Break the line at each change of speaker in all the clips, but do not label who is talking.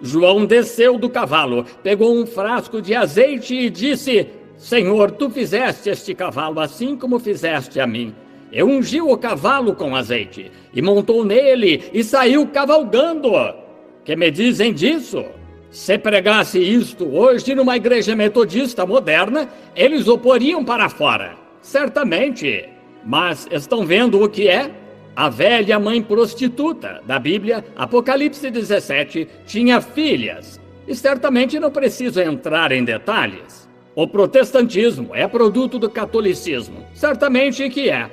João desceu do cavalo, pegou um frasco de azeite e disse: Senhor, tu fizeste este cavalo assim como fizeste a mim. Eu ungi o cavalo com azeite, e montou nele, e saiu cavalgando. Que me dizem disso? Se pregasse isto hoje numa igreja metodista moderna, eles o poriam para fora. Certamente. Mas estão vendo o que é? A velha mãe prostituta da Bíblia, Apocalipse 17, tinha filhas. E certamente não preciso entrar em detalhes. O protestantismo é produto do catolicismo. Certamente que é.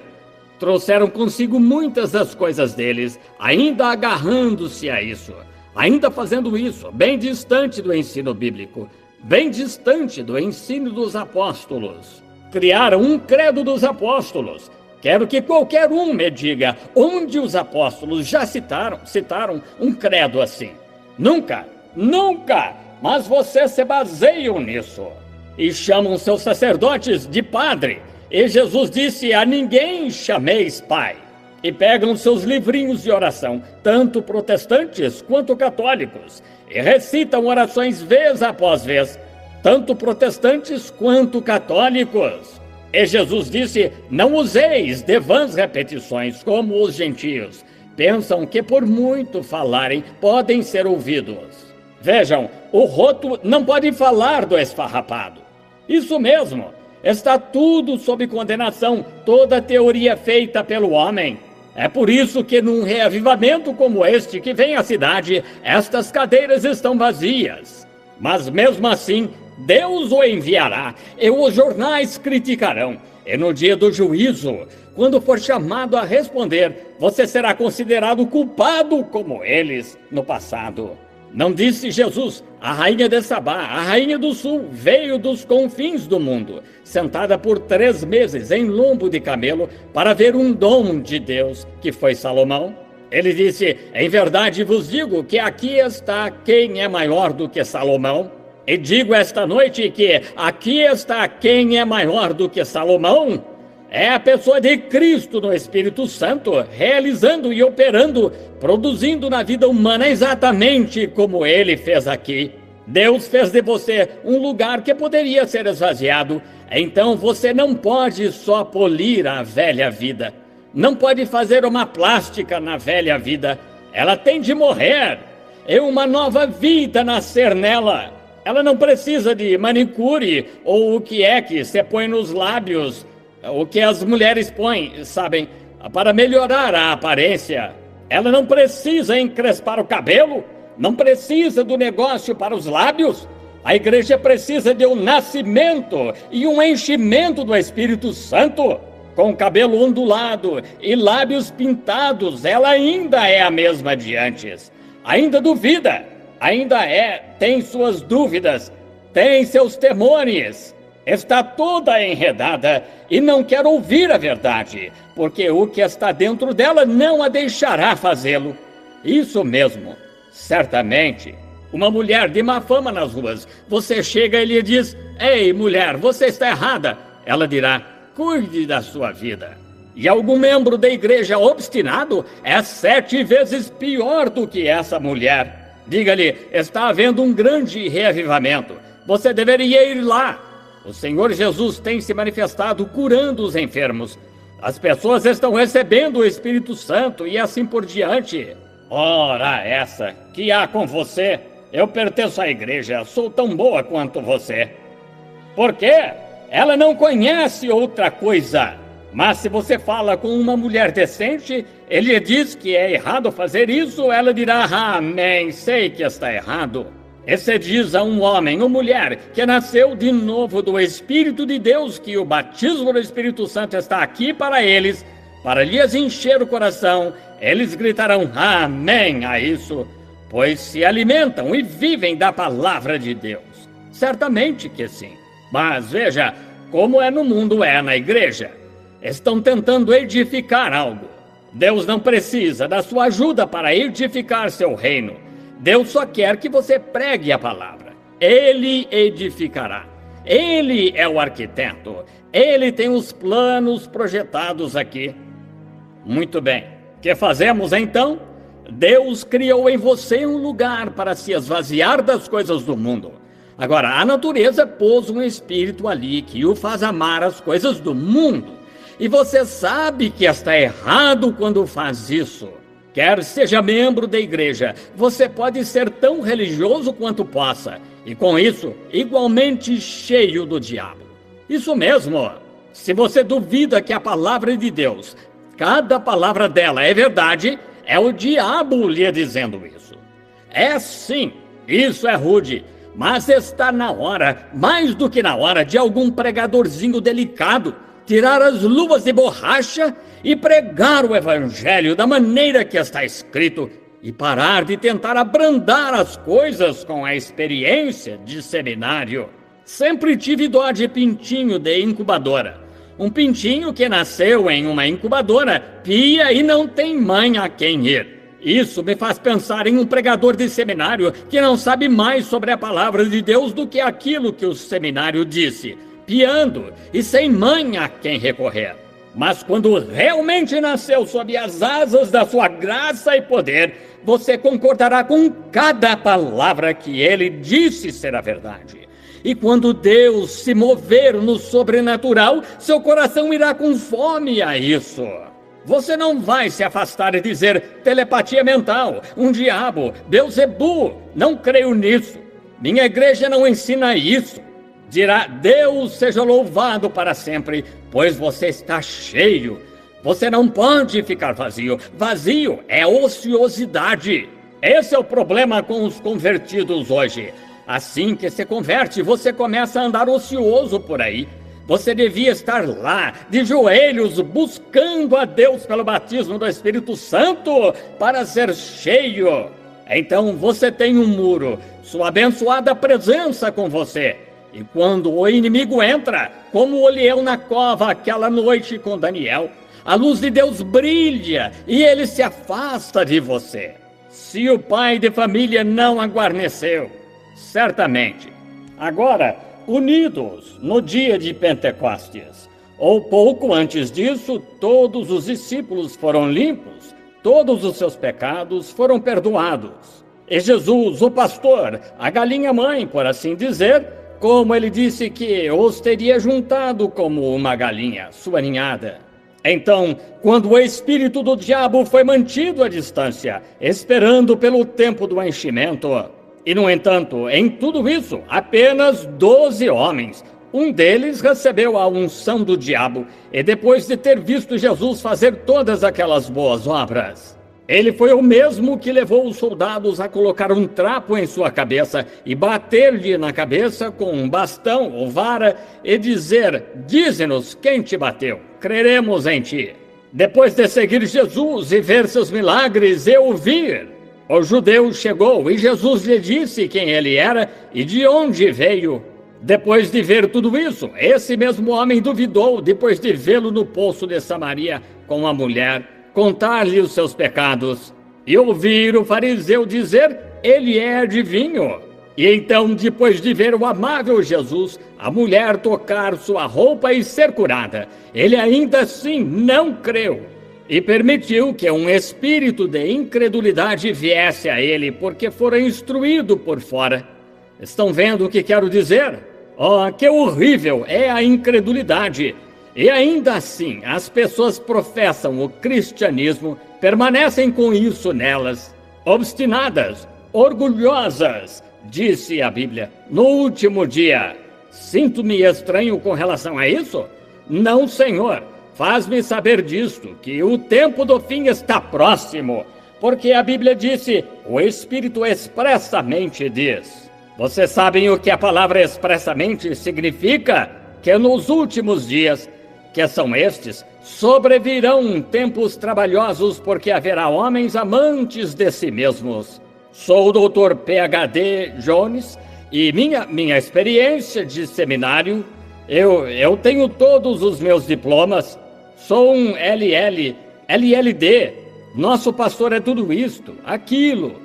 Trouxeram consigo muitas das coisas deles, ainda agarrando-se a isso, ainda fazendo isso, bem distante do ensino bíblico, bem distante do ensino dos apóstolos. Criaram um credo dos apóstolos. Quero que qualquer um me diga onde os apóstolos já citaram um credo assim. Nunca, nunca, mas vocês se baseiam nisso. E chamam seus sacerdotes de padre. E Jesus disse: a ninguém chameis pai. E pegam seus livrinhos de oração, tanto protestantes quanto católicos, e recitam orações vez após vez, tanto protestantes quanto católicos. E Jesus disse: não useis de vãs repetições como os gentios. Pensam que por muito falarem podem ser ouvidos. Vejam, o roto não pode falar do esfarrapado. Isso mesmo. Está tudo sob condenação, toda teoria feita pelo homem. É por isso que num reavivamento como este que vem à cidade, estas cadeiras estão vazias. Mas mesmo assim, Deus o enviará, e os jornais criticarão. E no dia do juízo, quando for chamado a responder, você será considerado culpado como eles no passado. Não disse Jesus: a rainha de Sabá, a rainha do sul, veio dos confins do mundo, sentada por 3 meses em lombo de camelo, para ver um dom de Deus, que foi Salomão? Ele disse: em verdade vos digo que aqui está quem é maior do que Salomão. E digo esta noite que aqui está quem é maior do que Salomão. É a pessoa de Cristo no Espírito Santo, realizando e operando, produzindo na vida humana exatamente como Ele fez aqui. Deus fez de você um lugar que poderia ser esvaziado. Então você não pode só polir a velha vida. Não pode fazer uma plástica na velha vida. Ela tem de morrer. E uma nova vida nascer nela. Ela não precisa de manicure ou o que é que se põe nos lábios. O que as mulheres põem, sabem, para melhorar a aparência. Ela não precisa encrespar o cabelo, não precisa do negócio para os lábios. A igreja precisa de um nascimento e um enchimento do Espírito Santo. Com cabelo ondulado e lábios pintados, ela ainda é a mesma de antes. Ainda duvida, tem suas dúvidas, tem seus temores. Está toda enredada e não quer ouvir a verdade, porque o que está dentro dela não a deixará fazê-lo. Isso mesmo, certamente. Uma mulher de má fama nas ruas, você chega e lhe diz: ei, mulher, você está errada. Ela dirá: cuide da sua vida. E algum membro da igreja obstinado é 7 vezes pior do que essa mulher. Diga-lhe: está havendo um grande reavivamento. Você deveria ir lá. O Senhor Jesus tem se manifestado curando os enfermos. As pessoas estão recebendo o Espírito Santo e assim por diante. Ora essa, que há com você? Eu pertenço à igreja, sou tão boa quanto você. Por quê? Ela não conhece outra coisa. Mas se você fala com uma mulher decente, ele diz que é errado fazer isso, ela dirá: amém, sei que está errado. E se diz a um homem ou mulher que nasceu de novo do Espírito de Deus que o batismo do Espírito Santo está aqui para eles, para lhes encher o coração, eles gritarão amém a isso, pois se alimentam e vivem da palavra de Deus. Certamente que sim. Mas veja, como é no mundo, é na igreja. Estão tentando edificar algo. Deus não precisa da sua ajuda para edificar seu reino. Deus só quer que você pregue a palavra. Ele edificará. Ele é o arquiteto. Ele tem os planos projetados aqui. Muito bem. O que fazemos então? Deus criou em você um lugar para se esvaziar das coisas do mundo. Agora, a natureza pôs um espírito ali que o faz amar as coisas do mundo. E você sabe que está errado quando faz isso. Quer seja membro da igreja, você pode ser tão religioso quanto possa, e com isso, igualmente cheio do diabo. Isso mesmo. Se você duvida que a palavra de Deus, cada palavra dela é verdade, é o diabo lhe dizendo isso. É sim, isso é rude, mas está na hora, mais do que na hora, de algum pregadorzinho delicado tirar as luvas de borracha e pregar o evangelho da maneira que está escrito e parar de tentar abrandar as coisas com a experiência de seminário. Sempre tive dó de pintinho de incubadora. Um pintinho que nasceu em uma incubadora, pia e não tem mãe a quem ir. Isso me faz pensar em um pregador de seminário que não sabe mais sobre a palavra de Deus do que aquilo que o seminário disse, piando e sem mãe a quem recorrer. Mas quando realmente nasceu sob as asas da sua graça e poder, você concordará com cada palavra que ele disse ser a verdade. E quando Deus se mover no sobrenatural, seu coração irá com fome a isso. Você não vai se afastar e dizer telepatia mental, um diabo, Beelzebu, não creio nisso. Minha igreja não ensina isso. Dirá, Deus seja louvado para sempre, pois você está cheio. Você não pode ficar vazio. Vazio é ociosidade. Esse é o problema com os convertidos hoje. Assim que se converte, você começa a andar ocioso por aí. Você devia estar lá, de joelhos, buscando a Deus pelo batismo do Espírito Santo para ser cheio. Então você tem um muro, sua abençoada presença com você. E quando o inimigo entra, como o leão na cova aquela noite com Daniel, a luz de Deus brilha e ele se afasta de você. Se o pai de família não a guarneceu, certamente. Agora, unidos no dia de Pentecostes, ou pouco antes disso, todos os discípulos foram limpos, todos os seus pecados foram perdoados. E Jesus, o pastor, a galinha mãe, por assim dizer, como ele disse que os teria juntado como uma galinha, sua ninhada. Então, quando o espírito do diabo foi mantido à distância, esperando pelo tempo do enchimento, e, no entanto, em tudo isso, apenas 12 homens. Um deles recebeu a unção do diabo, e depois de ter visto Jesus fazer todas aquelas boas obras, ele foi o mesmo que levou os soldados a colocar um trapo em sua cabeça e bater-lhe na cabeça com um bastão ou vara e dizer, dize-nos quem te bateu, creremos em ti. Depois de seguir Jesus e ver seus milagres e ouvir, o judeu chegou e Jesus lhe disse quem ele era e de onde veio. Depois de ver tudo isso, esse mesmo homem duvidou, depois de vê-lo no poço de Samaria com a mulher, contar-lhe os seus pecados, e ouvir o fariseu dizer, ele é adivinho. E então, depois de ver o amável Jesus, a mulher tocar sua roupa e ser curada, ele ainda assim não creu. E permitiu que um espírito de incredulidade viesse a ele, porque fora instruído por fora. Estão vendo o que quero dizer? Oh, que horrível é a incredulidade! E ainda assim, as pessoas professam o cristianismo, permanecem com isso nelas, obstinadas, orgulhosas, disse a Bíblia, no último dia. Sinto-me estranho com relação a isso? Não, Senhor. Faz-me saber disto, que o tempo do fim está próximo, porque a Bíblia disse, o Espírito expressamente diz. Vocês sabem o que a palavra expressamente significa? Que nos últimos dias, que são estes, sobrevirão tempos trabalhosos, porque haverá homens amantes de si mesmos. Sou o Dr. Ph.D. Jones, e minha experiência de seminário, eu tenho todos os meus diplomas. Sou um LLD, nosso pastor é tudo isto, aquilo.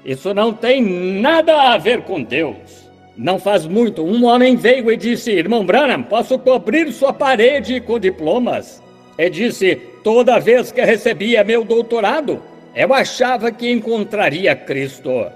Isso não tem nada a ver com Deus. Não faz muito, um homem veio e disse, irmão Branham, posso cobrir sua parede com diplomas? E disse, toda vez que recebia meu doutorado, Eu achava que encontraria Cristo.